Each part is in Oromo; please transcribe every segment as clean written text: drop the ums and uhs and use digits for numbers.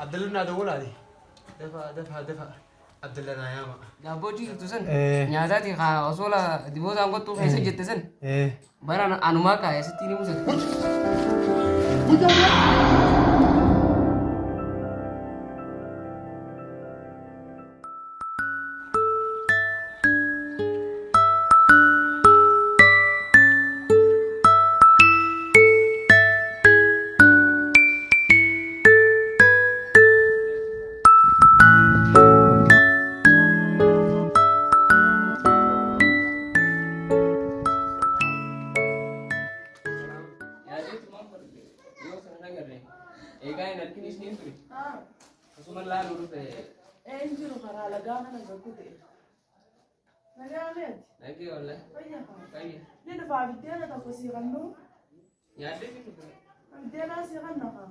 عبد الله نادول هذه دفع عبد الله نايما يا بوجي تسن نياتاتي خا وصولا ديبوزا انقطو كيس جتسن برا انا ما كا يا ستيني موسى ندفع بالديانة تقصي غنو يا دي الديانة سيغنها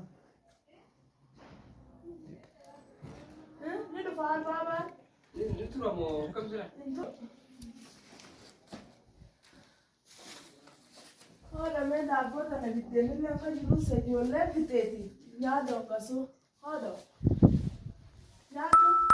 ندفع البابا نترى مو كم سنة هذا من دابوت أنا بالديانة اللي أخذ روسي ولا بتيتي يا دو قصو هذا يا دو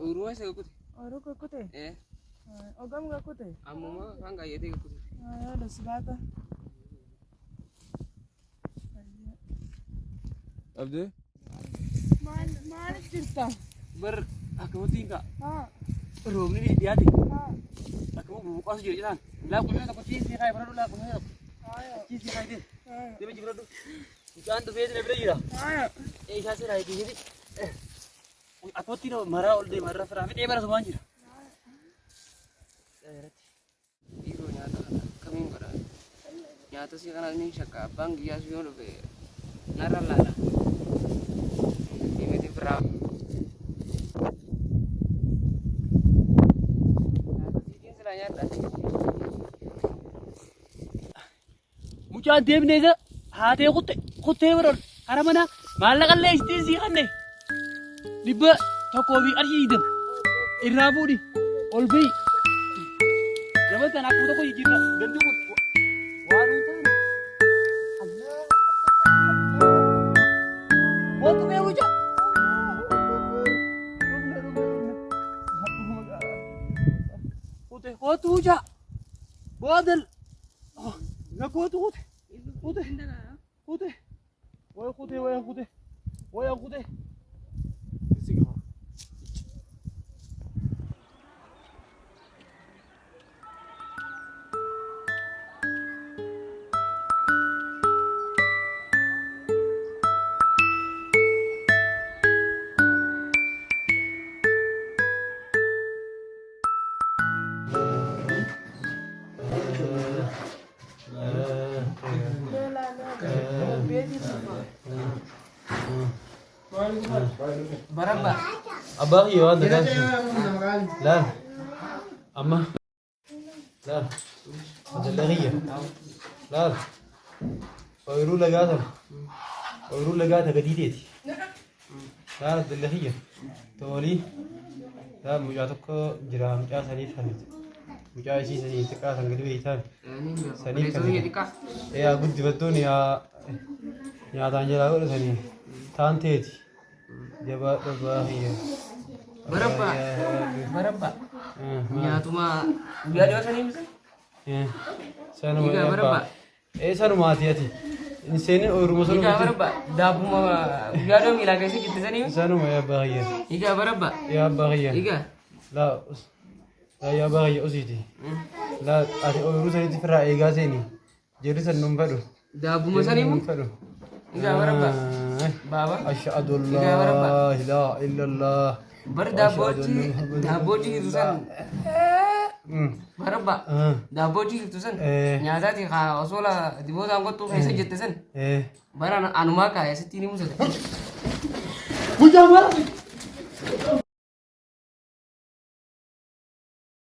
Urus saya ikut. Orang kau ikut Eh, Ogam kau ikut amu mah kan gak yaitu ikut. Ya udah sebata. Abdul? Mana cerita? Aku mau tinggal. Rum ni dia di. Aku mau buka sejauh jalan. Lah aku nak pergi sini kai beradu lah aku nak. Pergi sini kai dia. Dia pergi beradu. Jangan tu betul betul je. Saya sih rai di sini. Aku tidak marah oleh marah Fahmi dia marah semua anjir. Ibu nyata kami marah. Nyata sih kan ini syaka bang dia sih orang be naral lah. Ini berapa? Nyata sih dia selanya dah. Muncul dia ni je. Hati aku beror. Karena mana? Malah kan les dia sih kan ni. Liba Jokowi Arsyidim Irabudi Olbi Jabatan aku tak kau jira dan tu warung sana Allah tu yang ucap kau tu ucap badal nak kau tu Berapa? Abah iya ada kan? Lah, amma, lah, ada lagi ya? Lah, oyru lagata gadideti. Lah, ada lagi ya? Toli, lah mujatuk jiram jasa sanit sanit. Mujai sih sanit tekak sangat dua itan. Sanit kan? Ya, good betul ni ya. Ya, tanya lagu sanit. Tanteti. Jawab iya. Berapa? Ya cuma biar dia sini bisa. Sana berapa? Sana mati hati. Ini sini orang masuk. Iga berapa? Dapu mah biar dia milah kasih kita sini. Sana ya bahaya. Iga berapa? Ya bahaya. Iga. لا لا يا باغي أزيدي لا أتي أوروسني تفرع إيجازيني جريس النمبر دابو مساني مو إذا وربا بابا أشهد أن لا إله إلا الله بر دابوجي تسان بربا دابوجي تسان نيازاتي خا أصولا دبودا أنقط تو خيسة جتسن برا أنا ما كاي ستيني مسد مجامرة